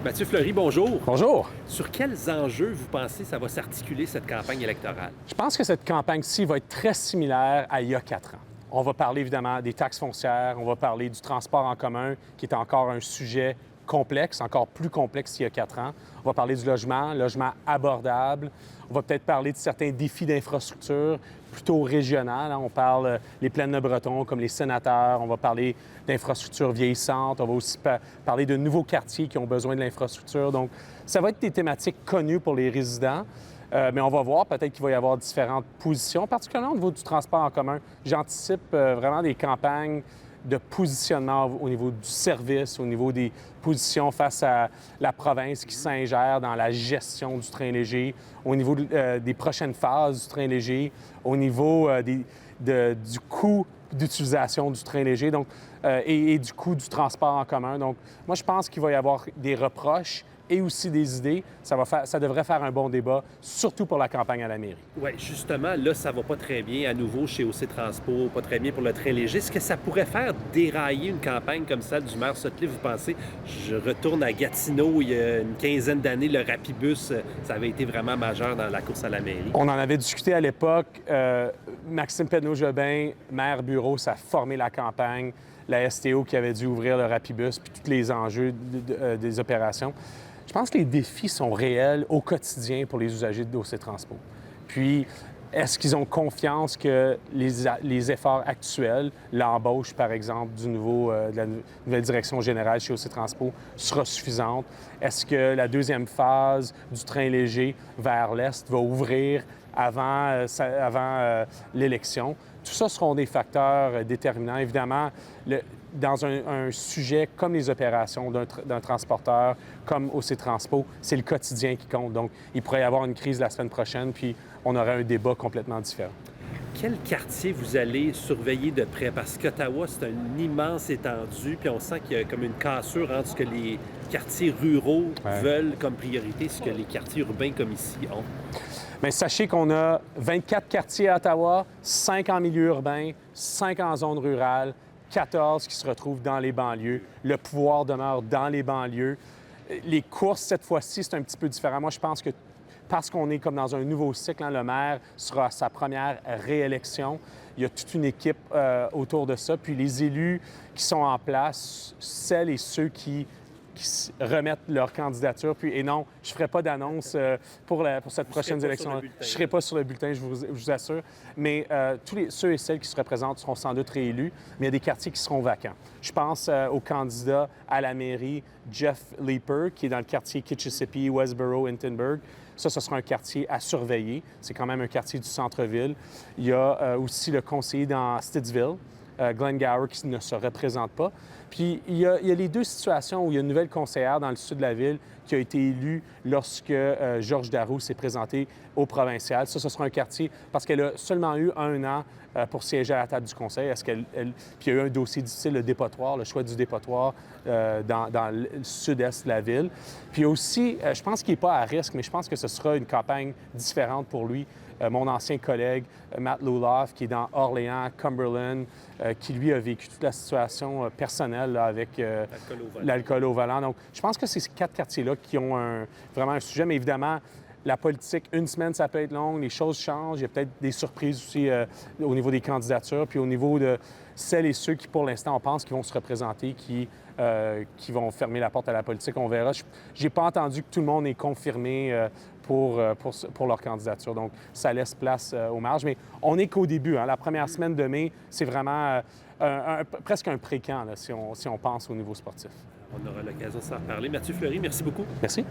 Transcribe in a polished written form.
Mathieu Fleury, bonjour. Bonjour. Sur quels enjeux vous pensez que ça va s'articuler cette campagne électorale? Je pense que cette campagne-ci va être très similaire à il y a 4 ans. On va parler évidemment des taxes foncières, on va parler du transport en commun, qui est encore un sujet complexe, encore plus complexe qu'il y a 4 ans. On va parler du logement abordable. On va peut-être parler de certains défis d'infrastructure plutôt régionales. On parle les plaines de Breton, comme les sénateurs. On va parler d'infrastructures vieillissantes. On va aussi parler de nouveaux quartiers qui ont besoin de l'infrastructure. Donc, ça va être des thématiques connues pour les résidents. Mais on va voir, peut-être qu'il va y avoir différentes positions, particulièrement au niveau du transport en commun. J'anticipe vraiment des campagnes de positionnement au niveau du service, au niveau des positions face à la province qui s'ingère dans la gestion du train léger, au niveau des prochaines phases du train léger, au niveau du coût d'utilisation du train léger et du coût du transport en commun. Donc, moi, je pense qu'il va y avoir des reproches et aussi des idées. Ça devrait faire un bon débat, surtout pour la campagne à la mairie. Oui, justement, là, ça va pas très bien à nouveau chez OC Transpo, pas très bien pour le train léger. Est-ce que ça pourrait faire dérailler une campagne comme celle du maire Sutcliffe, vous pensez? Je retourne à Gatineau, il y a une quinzaine d'années, le Rapibus, ça avait été vraiment majeur dans la course à la mairie. On en avait discuté à l'époque. Maxime Penneau-Jobin, maire bureau, ça a formé la campagne. La STO qui avait dû ouvrir le Rapibus, puis tous les enjeux des opérations. Je pense que les défis sont réels au quotidien pour les usagers de OC Transpo. Puis, est-ce qu'ils ont confiance que les efforts actuels, l'embauche, par exemple, de la nouvelle direction générale chez OC Transpo, sera suffisante? Est-ce que la deuxième phase du train léger vers l'Est va ouvrir avant l'élection? Tout ça seront des facteurs déterminants. Évidemment, dans un sujet comme les opérations d'un transporteur, comme OC Transpo, c'est le quotidien qui compte. Donc, il pourrait y avoir une crise la semaine prochaine, puis on aurait un débat complètement différent. Quel quartier vous allez surveiller de près? Parce qu'Ottawa, c'est une immense étendue, puis on sent qu'il y a comme une cassure entre ce que les quartiers ruraux veulent comme priorité et ce que les quartiers urbains comme ici ont. Bien, sachez qu'on a 24 quartiers à Ottawa, 5 en milieu urbain, 5 en zone rurale, 14 qui se retrouvent dans les banlieues. Le pouvoir demeure dans les banlieues. Les courses, cette fois-ci, c'est un petit peu différent. Moi, je pense que parce qu'on est comme dans un nouveau cycle, le maire sera à sa première réélection. Il y a toute une équipe autour de ça. Puis les élus qui sont en place, celles et ceux qui remettent leur candidature. Et non, je ne ferai pas d'annonce pour cette prochaine élection. Je ne serai pas sur le bulletin, je vous assure. Mais ceux et celles qui se représentent seront sans doute réélus, mais il y a des quartiers qui seront vacants. Je pense au candidat à la mairie, Jeff Leeper, qui est dans le quartier Kitchissippi, Westboro, Hintonburg. Ça, ce sera un quartier à surveiller. C'est quand même un quartier du centre-ville. Il y a aussi le conseiller dans Stittsville, Glenn Gower, qui ne se représente pas. Puis, il y a les deux situations où il y a une nouvelle conseillère dans le sud de la ville qui a été élue lorsque Georges Darroux s'est présenté au provincial. Ça, ce sera un quartier, parce qu'elle a seulement eu 1 an pour siéger à la table du conseil. Puis il y a eu un dossier difficile, le dépotoir, le choix du dépotoir dans le sud-est de la ville. Puis aussi, je pense qu'il n'est pas à risque, mais je pense que ce sera une campagne différente pour lui. Mon ancien collègue, Matt Luloff, qui est dans Orléans, Cumberland, qui, lui, a vécu toute la situation personnelle là, avec l'alcool au volant. Donc, je pense que c'est ces 4 quartiers-là qui ont vraiment un sujet. Mais évidemment, la politique, une semaine, ça peut être long, les choses changent. Il y a peut-être des surprises aussi au niveau des candidatures, puis au niveau de celles et ceux qui, pour l'instant, on pense qu'ils vont se représenter, qui vont fermer la porte à la politique. On verra. Je n'ai pas entendu que tout le monde est confirmé pour leur candidature. Donc, ça laisse place aux marges. Mais on n'est qu'au début. La première semaine de mai, c'est vraiment presque un pré-camp, là, si on pense au niveau sportif. On aura l'occasion de s'en reparler. Mathieu Fleury, merci beaucoup. Merci.